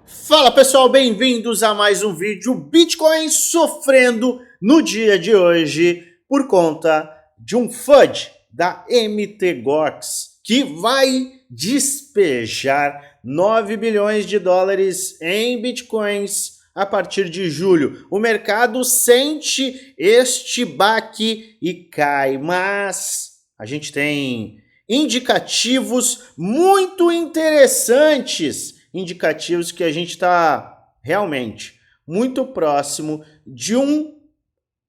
Fala pessoal, bem-vindos a mais um vídeo. Bitcoin sofrendo no dia de hoje por conta de um FUD da MTGOX que vai despejar 9 bilhões de dólares em Bitcoins a partir de julho. O mercado sente este baque e cai, mas a gente tem indicativos muito interessantes, indicativos que a gente está realmente muito próximo de um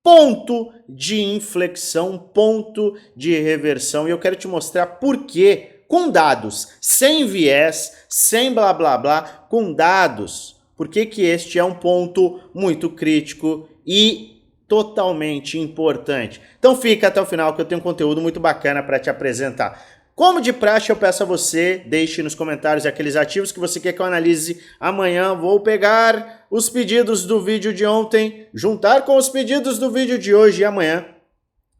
ponto de inflexão, ponto de reversão, e eu quero te mostrar por quê, com dados, sem viés, sem blá blá blá, com dados, por que que este é um ponto muito crítico e totalmente importante. Então fica até o final que eu tenho um conteúdo muito bacana para te apresentar. Como de praxe, eu peço a você, deixe nos comentários aqueles ativos que você quer que eu analise amanhã. Vou pegar os pedidos do vídeo de ontem, juntar com os pedidos do vídeo de hoje e amanhã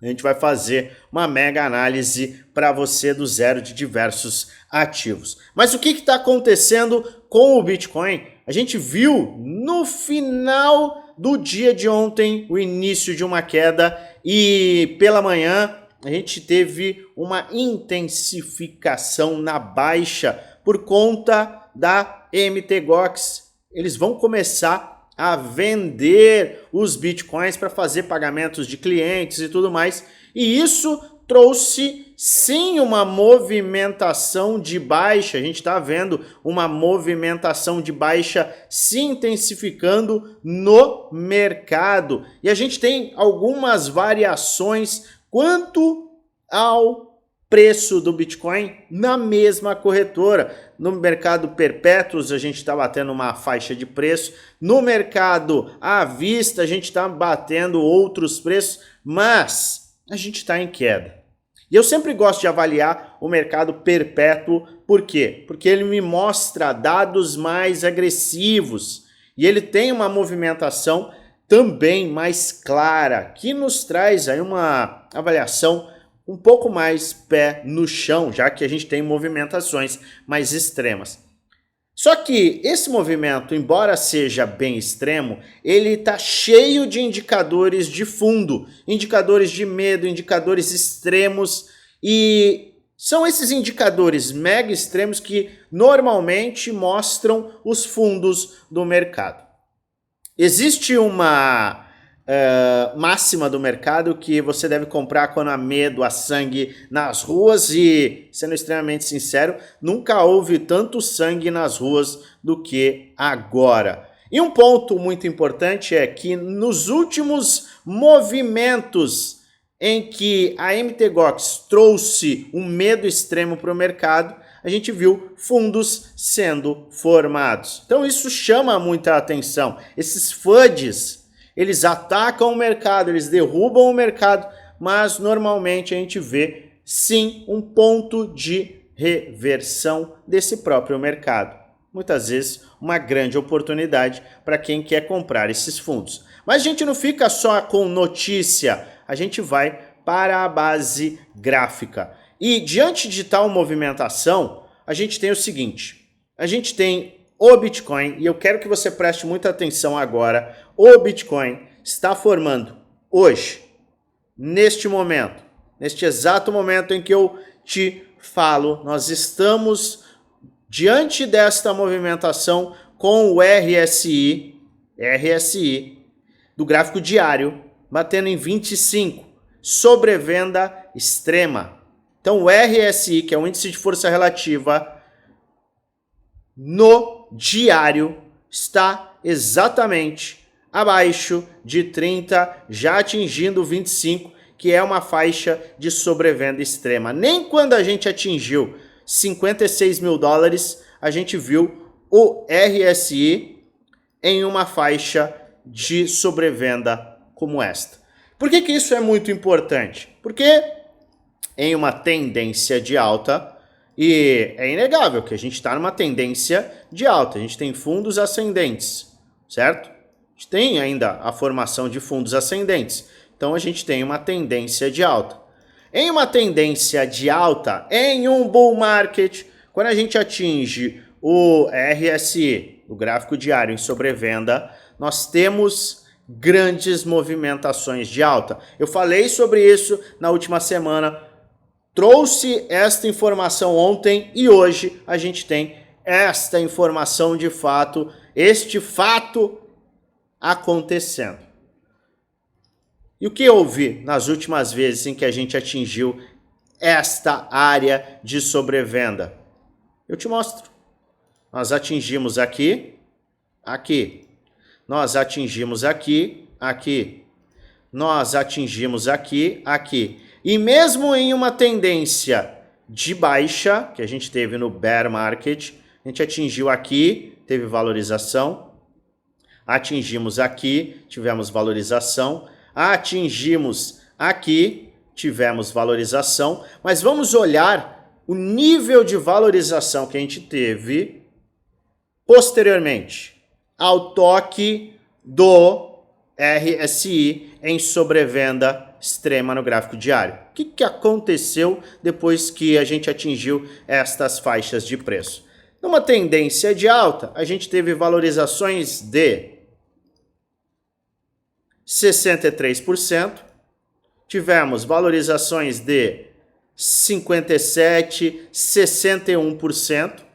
a gente vai fazer uma mega análise para você do zero de diversos ativos. Mas o que está acontecendo com o Bitcoin? A gente viu no final do dia de ontem o início de uma queda e pela manhã a gente teve uma intensificação na baixa por conta da MTGOX. Eles vão começar a vender os bitcoins para fazer pagamentos de clientes e tudo mais. E isso trouxe sim uma movimentação de baixa. A gente está vendo uma movimentação de baixa se intensificando no mercado. E a gente tem algumas variações quanto ao preço do Bitcoin na mesma corretora. No mercado perpétuos a gente está batendo uma faixa de preço, no mercado à vista a gente está batendo outros preços, mas a gente está em queda. E eu sempre gosto de avaliar o mercado perpétuo, por quê? Porque ele me mostra dados mais agressivos e ele tem uma movimentação também mais clara, que nos traz aí uma avaliação um pouco mais pé no chão, já que a gente tem movimentações mais extremas. Só que esse movimento, embora seja bem extremo, ele está cheio de indicadores de fundo, indicadores de medo, indicadores extremos, e são esses indicadores mega extremos que normalmente mostram os fundos do mercado. Existe uma máxima do mercado que você deve comprar quando há medo, há sangue nas ruas e, sendo extremamente sincero, nunca houve tanto sangue nas ruas do que agora. E um ponto muito importante é que nos últimos movimentos em que a MTGOX trouxe um medo extremo para o mercado, a gente viu fundos sendo formados. Então isso chama muita atenção. Esses FUDs, eles atacam o mercado, eles derrubam o mercado, mas normalmente a gente vê sim um ponto de reversão desse próprio mercado. Muitas vezes uma grande oportunidade para quem quer comprar esses fundos. Mas a gente não fica só com notícia, a gente vai para a base gráfica. E diante de tal movimentação, a gente tem o seguinte, a gente tem o Bitcoin, e eu quero que você preste muita atenção agora, o Bitcoin está formando hoje, neste momento, neste exato momento em que eu te falo, nós estamos diante desta movimentação com o RSI do gráfico diário, batendo em 25, sobrevenda extrema. Então o RSI, que é o índice de força relativa, no diário está exatamente abaixo de 30, já atingindo 25, que é uma faixa de sobrevenda extrema. Nem quando a gente atingiu 56 mil dólares, a gente viu o RSI em uma faixa de sobrevenda como esta. Por que que isso é muito importante? Porque em uma tendência de alta, e é inegável que a gente está numa tendência de alta, a gente tem fundos ascendentes, certo? A gente tem ainda a formação de fundos ascendentes, então a gente tem uma tendência de alta. Em uma tendência de alta, em um bull market, quando a gente atinge o RSI do gráfico diário em sobrevenda, nós temos grandes movimentações de alta. Eu falei sobre isso na última semana, trouxe esta informação ontem e hoje a gente tem esta informação de fato, este fato acontecendo. E o que houve nas últimas vezes em que a gente atingiu esta área de sobrevenda? Eu te mostro. Nós atingimos aqui, aqui. Nós atingimos aqui, aqui. Nós atingimos aqui, aqui. E mesmo em uma tendência de baixa, que a gente teve no bear market, a gente atingiu aqui, teve valorização. Atingimos aqui, tivemos valorização. Atingimos aqui, tivemos valorização. Mas vamos olhar o nível de valorização que a gente teve posteriormente ao toque do RSI em sobrevenda extrema no gráfico diário. O que aconteceu depois que a gente atingiu estas faixas de preço? Numa tendência de alta, a gente teve valorizações de 63%, tivemos valorizações de 57%, 61%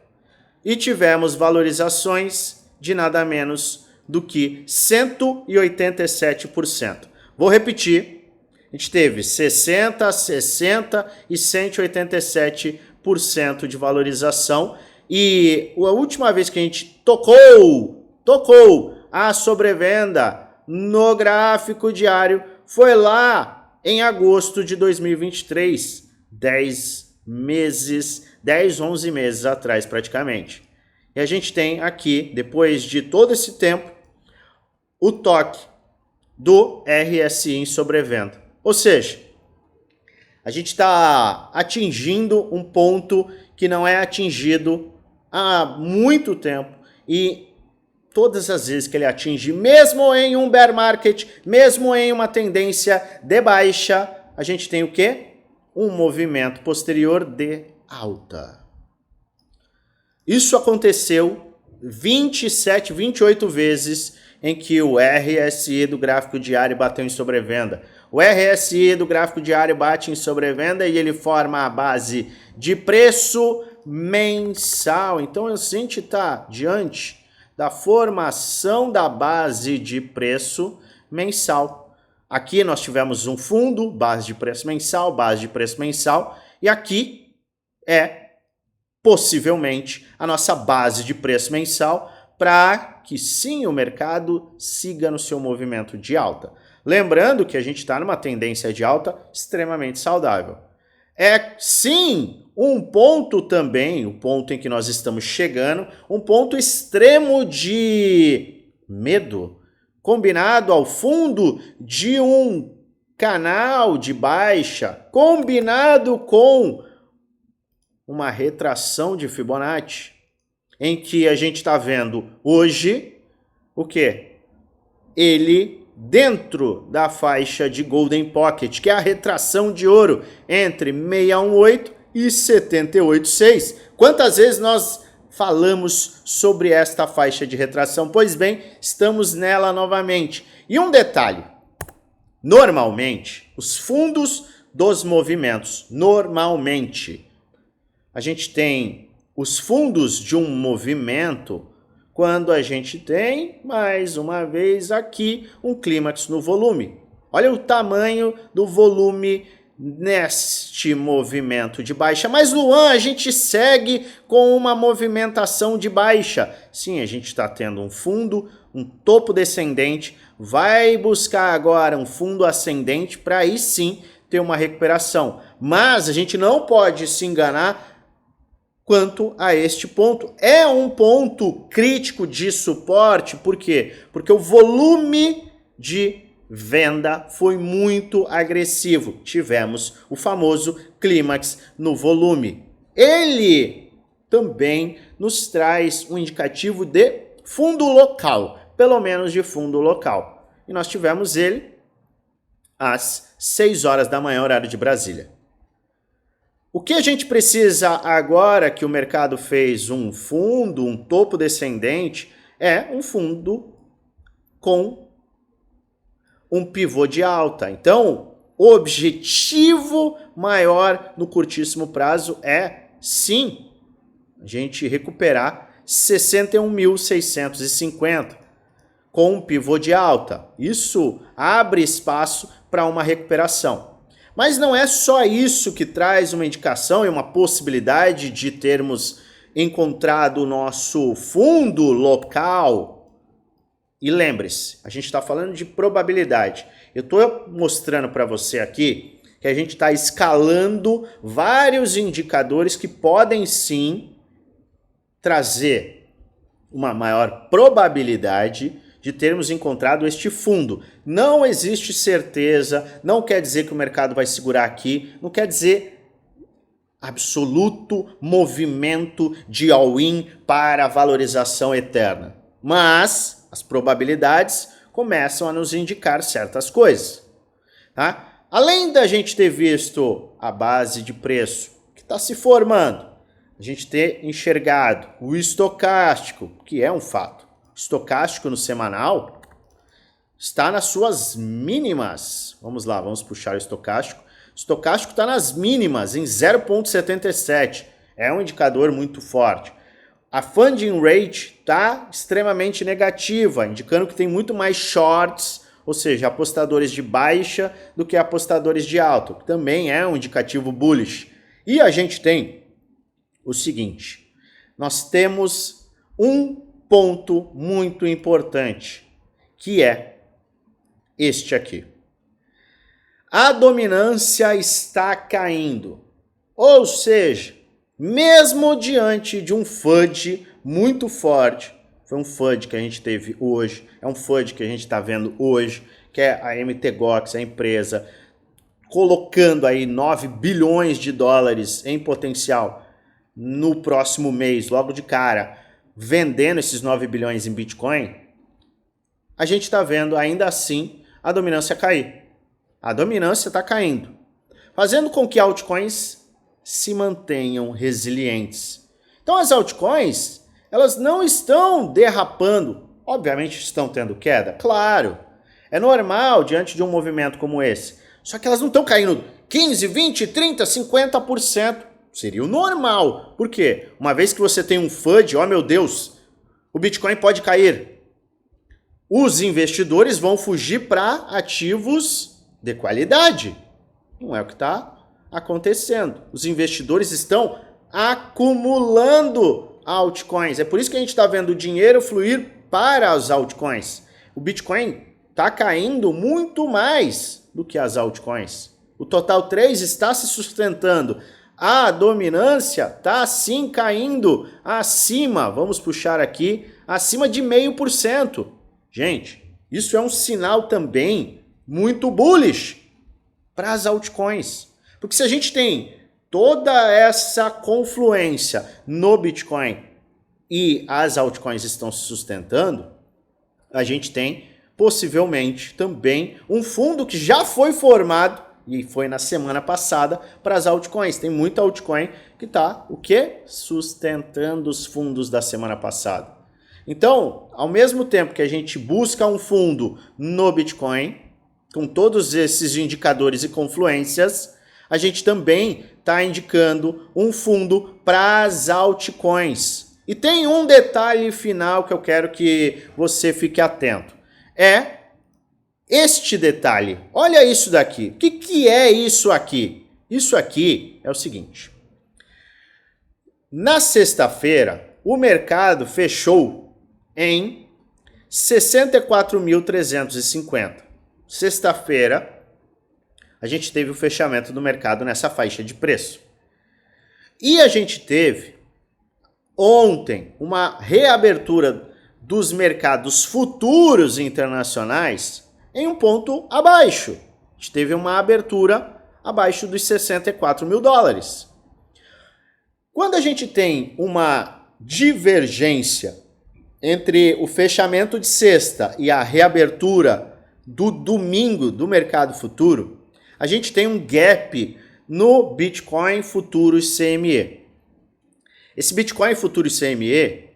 e tivemos valorizações de nada menos do que 187%. Vou repetir, a gente teve 60%, 60% e 187% de valorização e a última vez que a gente tocou a sobrevenda no gráfico diário foi lá em agosto de 2023, 11 meses atrás praticamente. E a gente tem aqui, depois de todo esse tempo, o toque do RSI em sobrevenda. Ou seja, a gente está atingindo um ponto que não é atingido há muito tempo e todas as vezes que ele atinge, mesmo em um bear market, mesmo em uma tendência de baixa, a gente tem o quê? Um movimento posterior de alta. Isso aconteceu 27, 28 vezes em que o RSI do gráfico diário bateu em sobrevenda. O RSI do gráfico diário bate em sobrevenda e ele forma a base de preço mensal. Então a gente está diante da formação da base de preço mensal. Aqui nós tivemos um fundo, base de preço mensal, e aqui é possivelmente a nossa base de preço mensal para que sim o mercado siga no seu movimento de alta. Lembrando que a gente está numa tendência de alta extremamente saudável. É sim um ponto também, o ponto em que nós estamos chegando, um ponto extremo de medo, combinado ao fundo de um canal de baixa, combinado com uma retração de Fibonacci, em que a gente está vendo hoje o quê? Ele dentro da faixa de Golden Pocket, que é a retração de ouro entre 618 e 78,6. Quantas vezes nós falamos sobre esta faixa de retração? Pois bem, estamos nela novamente. E um detalhe, normalmente, os fundos dos movimentos, normalmente, a gente tem os fundos de um movimento quando a gente tem, mais uma vez aqui, um clímax no volume. Olha o tamanho do volume neste movimento de baixa. Mas, Luan, a gente segue com uma movimentação de baixa. Sim, a gente está tendo um fundo, um topo descendente, vai buscar agora um fundo ascendente para aí sim ter uma recuperação. Mas a gente não pode se enganar quanto a este ponto. É um ponto crítico de suporte, por quê? Porque o volume de venda foi muito agressivo. Tivemos o famoso clímax no volume. Ele também nos traz um indicativo de fundo local, pelo menos de fundo local. E nós tivemos ele às 6 horas da manhã, horário de Brasília. O que a gente precisa agora que o mercado fez um fundo, um topo descendente, É um fundo com um pivô de alta. Então, o objetivo maior no curtíssimo prazo é, sim, a gente recuperar 61.650 com um pivô de alta. Isso abre espaço para uma recuperação. Mas não é só isso que traz uma indicação e uma possibilidade de termos encontrado o nosso fundo local. E lembre-se, a gente está falando de probabilidade. Eu estou mostrando para você aqui que a gente está escalando vários indicadores que podem sim trazer uma maior probabilidade de termos encontrado este fundo. Não existe certeza, não quer dizer que o mercado vai segurar aqui, não quer dizer absoluto movimento de all-in para a valorização eterna. Mas as probabilidades começam a nos indicar certas coisas. Tá? Além da gente ter visto a base de preço que está se formando, a gente ter enxergado o estocástico, que é um fato. O estocástico no semanal está nas suas mínimas. Vamos lá, vamos puxar o estocástico. O estocástico está nas mínimas, em 0,77. É um indicador muito forte. A funding rate está extremamente negativa, indicando que tem muito mais shorts, ou seja, apostadores de baixa do que apostadores de alta, que também é um indicativo bullish. E a gente tem o seguinte, nós temos um ponto muito importante, que é este aqui. A dominância está caindo, ou seja, mesmo diante de um FUD muito forte, foi um FUD que a gente teve hoje, é um FUD que a gente está vendo hoje, que é a MTGOX, a empresa, colocando aí 9 bilhões de dólares em potencial no próximo mês, logo de cara, vendendo esses 9 bilhões em Bitcoin, a gente está vendo ainda assim a dominância cair. A dominância está caindo, fazendo com que altcoins se mantenham resilientes. Então as altcoins, elas não estão derrapando. Obviamente estão tendo queda, claro. É normal diante de um movimento como esse. Só que elas não estão caindo 15, 20, 30, 50%. Seria o normal. Por quê? Uma vez que você tem um FUD, oh meu Deus, o Bitcoin pode cair. Os investidores vão fugir para ativos de qualidade. Não é o que está acontecendo. Os investidores estão acumulando altcoins. É por isso que a gente está vendo o dinheiro fluir para as altcoins. O Bitcoin está caindo muito mais do que as altcoins. O Total 3 está se sustentando. A dominância está sim caindo acima, vamos puxar aqui, acima de 0,5%. Gente, isso é um sinal também muito bullish para as altcoins. Porque se a gente tem toda essa confluência no Bitcoin e as altcoins estão se sustentando, a gente tem possivelmente também um fundo que já foi formado e foi na semana passada para as altcoins. Tem muita altcoin que está o quê? Sustentando os fundos da semana passada. Então, ao mesmo tempo que a gente busca um fundo no Bitcoin, com todos esses indicadores e confluências, a gente também está indicando um fundo para as altcoins. E tem um detalhe final que eu quero que você fique atento. É este detalhe. Olha isso daqui. O que é isso aqui? Isso aqui é o seguinte. Na sexta-feira, o mercado fechou em 64.350. Sexta-feira, a gente teve o fechamento do mercado nessa faixa de preço. E a gente teve ontem uma reabertura dos mercados futuros internacionais em um ponto abaixo. A gente teve uma abertura abaixo dos 64 mil dólares. Quando a gente tem uma divergência entre o fechamento de sexta e a reabertura do domingo do mercado futuro, a gente tem um gap no Bitcoin Futuros CME. Esse Bitcoin Futuros CME,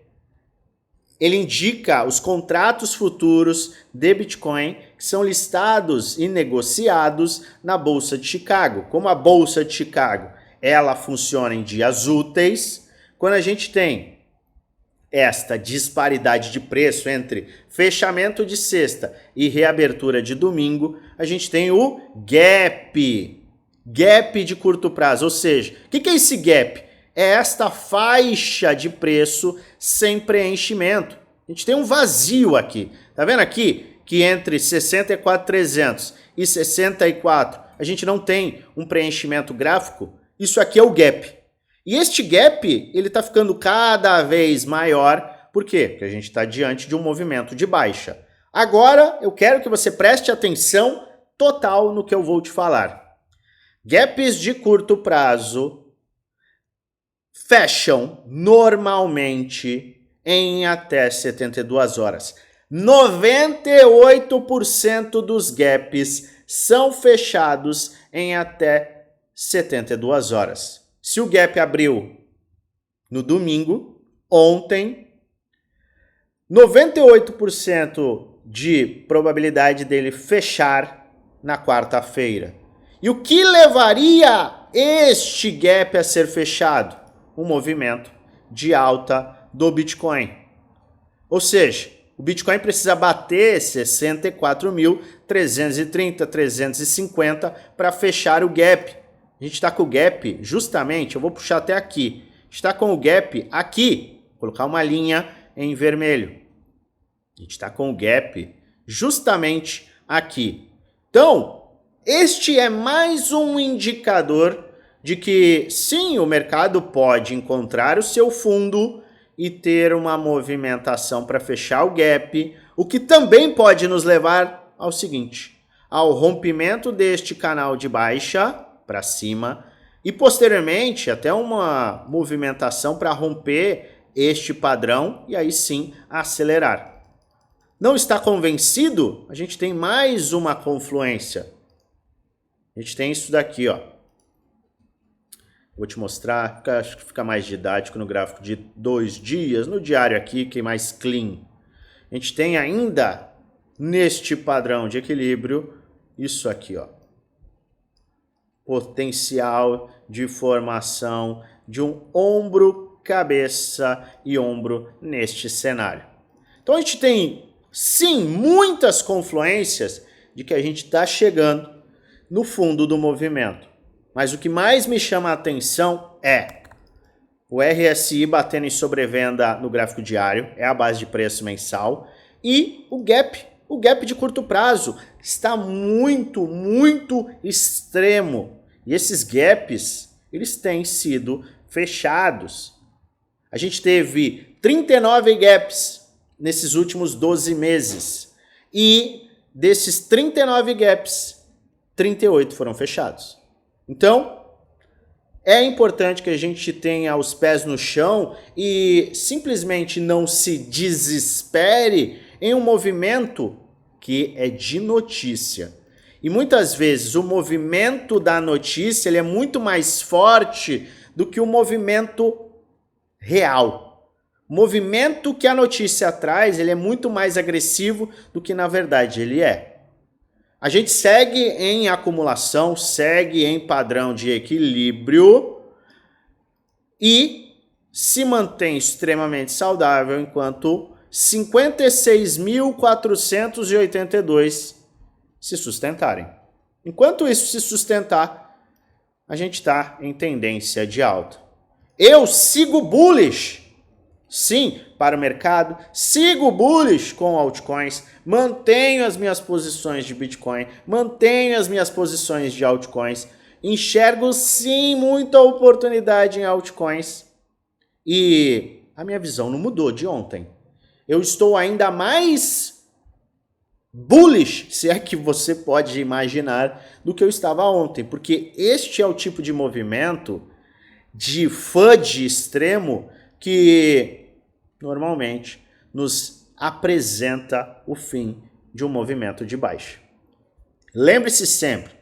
ele indica os contratos futuros de Bitcoin que são listados e negociados na Bolsa de Chicago. Como a Bolsa de Chicago, ela funciona em dias úteis, quando a gente tem esta disparidade de preço entre fechamento de sexta e reabertura de domingo, a gente tem o gap. Gap de curto prazo, ou seja, o que é esse gap? É esta faixa de preço sem preenchimento. A gente tem um vazio aqui. Tá vendo aqui que entre 64.300 e 64 a gente não tem um preenchimento gráfico? Isso aqui é o gap. E este gap, ele está ficando cada vez maior. Por quê? Porque a gente está diante de um movimento de baixa. Agora, eu quero que você preste atenção total no que eu vou te falar. Gaps de curto prazo fecham normalmente em até 72 horas. 98% dos gaps são fechados em até 72 horas. Se o gap abriu no domingo, ontem, 98% de probabilidade dele fechar na quarta-feira. E o que levaria este gap a ser fechado? Um movimento de alta do Bitcoin. Ou seja, o Bitcoin precisa bater 64.330, 350 para fechar o gap. A gente está com o gap justamente, eu vou puxar até aqui. Está com o gap aqui, vou colocar uma linha em vermelho. A gente está com o gap justamente aqui. Então, este é mais um indicador de que sim, o mercado pode encontrar o seu fundo e ter uma movimentação para fechar o gap, o que também pode nos levar ao seguinte, ao rompimento deste canal de baixa para cima e posteriormente até uma movimentação para romper este padrão e aí sim acelerar. Não está convencido? A gente tem mais uma confluência. A gente tem isso daqui, ó. Vou te mostrar, acho que fica mais didático no gráfico de 2 dias, no diário aqui, que é mais clean. A gente tem ainda, neste padrão de equilíbrio, isso aqui, ó. Potencial de formação de um ombro, cabeça e ombro neste cenário. Então a gente tem, sim, muitas confluências de que a gente está chegando no fundo do movimento. Mas o que mais me chama a atenção é o RSI batendo em sobrevenda no gráfico diário, é a base de preço mensal, e o gap de curto prazo está muito, muito extremo. E esses gaps, eles têm sido fechados. A gente teve 39 gaps nesses últimos 12 meses. E desses 39 gaps, 38 foram fechados. Então, é importante que a gente tenha os pés no chão e simplesmente não se desespere em um movimento que é de notícia. E muitas vezes o movimento da notícia ele é muito mais forte do que o movimento real. O movimento que a notícia traz ele é muito mais agressivo do que na verdade ele é. A gente segue em acumulação, segue em padrão de equilíbrio e se mantém extremamente saudável enquanto 56.482 se sustentarem. Enquanto isso se sustentar, a gente está em tendência de alta. Eu sigo bullish, sim, para o mercado, sigo bullish com altcoins, mantenho as minhas posições de Bitcoin, mantenho as minhas posições de altcoins, enxergo sim muita oportunidade em altcoins e a minha visão não mudou de ontem. Eu estou ainda mais bullish, se é que você pode imaginar, do que eu estava ontem, porque este é o tipo de movimento de FUD extremo que normalmente nos apresenta o fim de um movimento de baixa. Lembre-se sempre,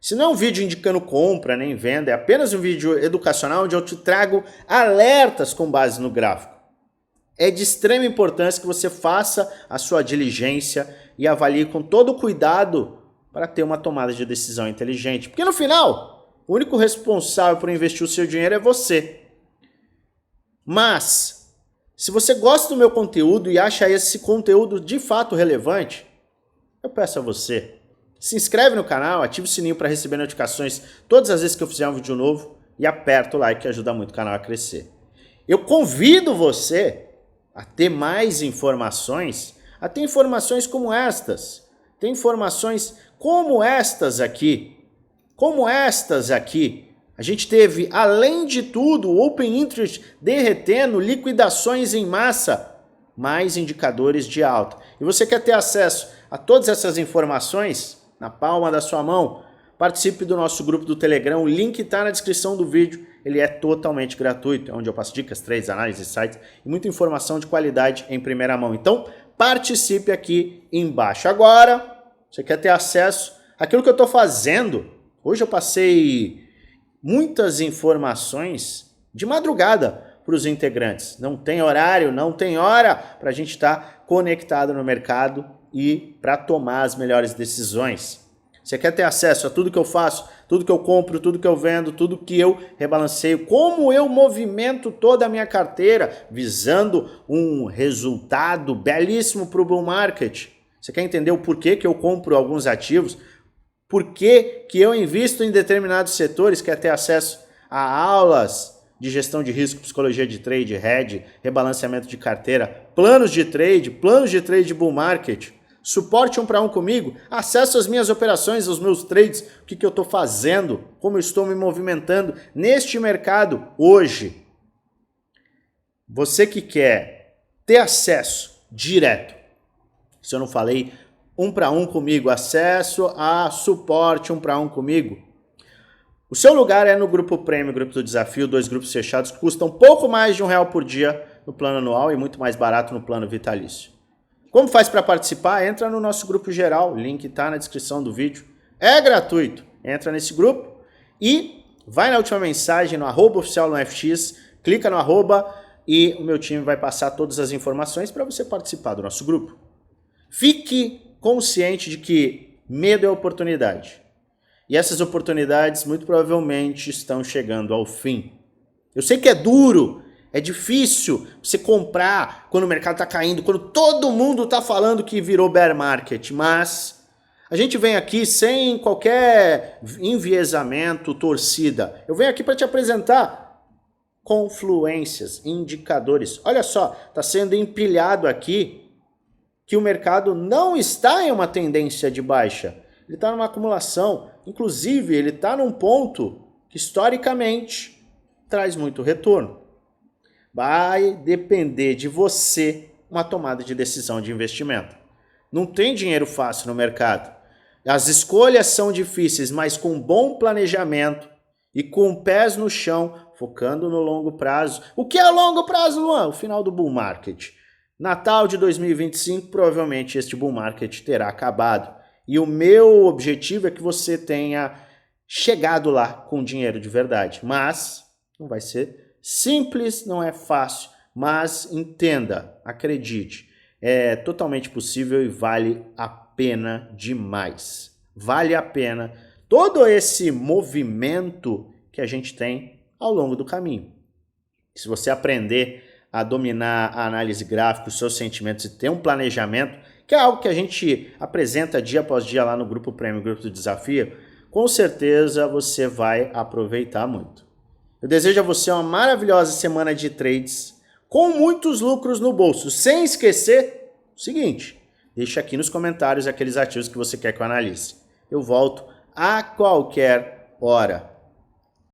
se não é um vídeo indicando compra nem venda, é apenas um vídeo educacional onde eu te trago alertas com base no gráfico. é de extrema importância que você faça a sua diligência e avalie com todo cuidado para ter uma tomada de decisão inteligente. Porque no final, o único responsável por investir o seu dinheiro é você. Mas, se você gosta do meu conteúdo e acha esse conteúdo de fato relevante, eu peço a você, se inscreve no canal, ative o sininho para receber notificações todas as vezes que eu fizer um vídeo novo e aperta o like que ajuda muito o canal a crescer. Eu convido você a ter mais informações, a ter informações como estas. Tem informações como estas aqui. A gente teve, além de tudo, o Open Interest derretendo, liquidações em massa, mais indicadores de alta. E você quer ter acesso a todas essas informações na palma da sua mão? Participe do nosso grupo do Telegram, o link está na descrição do vídeo, ele é totalmente gratuito, é onde eu passo dicas, trades, análises, sites e muita informação de qualidade em primeira mão. Então, participe aqui embaixo. Agora, você quer ter acesso àquilo que eu estou fazendo? Hoje eu passei muitas informações de madrugada para os integrantes. Não tem horário, não tem hora para a gente estar conectado no mercado e para tomar as melhores decisões. Você quer ter acesso a tudo que eu faço, tudo que eu compro, tudo que eu vendo, tudo que eu rebalanceio, como eu movimento toda a minha carteira, visando um resultado belíssimo para o bull market? Você quer entender o porquê que eu compro alguns ativos? Por que eu invisto em determinados setores? Quer ter acesso a aulas de gestão de risco, psicologia de trade, hedge, rebalanceamento de carteira, planos de trade bull market, suporte 1 para 1 comigo, acesso às minhas operações, aos meus trades, o que eu estou fazendo, como eu estou me movimentando neste mercado hoje. Você que quer ter acesso direto, se eu não falei 1 para 1 comigo, acesso a suporte 1 para 1 comigo, o seu lugar é no grupo Prêmio, grupo do desafio, 2 grupos fechados que custam pouco mais de R$1 por dia no plano anual e muito mais barato no plano vitalício. Como faz para participar? Entra no nosso grupo geral, o link está na descrição do vídeo. É gratuito, entra nesse grupo e vai na última mensagem no @oficial no FX, clica no @ e o meu time vai passar todas as informações para você participar do nosso grupo. Fique consciente de que medo é oportunidade. E essas oportunidades muito provavelmente estão chegando ao fim. Eu sei que é duro, é difícil você comprar quando o mercado está caindo, quando todo mundo está falando que virou bear market, mas a gente vem aqui sem qualquer enviesamento, torcida. Eu venho aqui para te apresentar confluências, indicadores. Olha só, está sendo empilhado aqui que o mercado não está em uma tendência de baixa. Ele está numa acumulação. Inclusive, ele está num ponto que historicamente traz muito retorno. Vai depender de você uma tomada de decisão de investimento. Não tem dinheiro fácil no mercado. As escolhas são difíceis, mas com bom planejamento e com pés no chão, focando no longo prazo. O que é o longo prazo, Luan? O final do bull market. Natal de 2025, provavelmente este bull market terá acabado. E o meu objetivo é que você tenha chegado lá com dinheiro de verdade. Mas não vai ser simples, não é fácil. Mas entenda, acredite, é totalmente possível e vale a pena demais. Vale a pena todo esse movimento que a gente tem ao longo do caminho. Se você aprender a dominar a análise gráfica, os seus sentimentos e ter um planejamento, que é algo que a gente apresenta dia após dia lá no grupo Prêmio, grupo do desafio, com certeza você vai aproveitar muito. Eu desejo a você uma maravilhosa semana de trades, com muitos lucros no bolso, sem esquecer o seguinte, deixa aqui nos comentários aqueles ativos que você quer que eu analise. Eu volto a qualquer hora.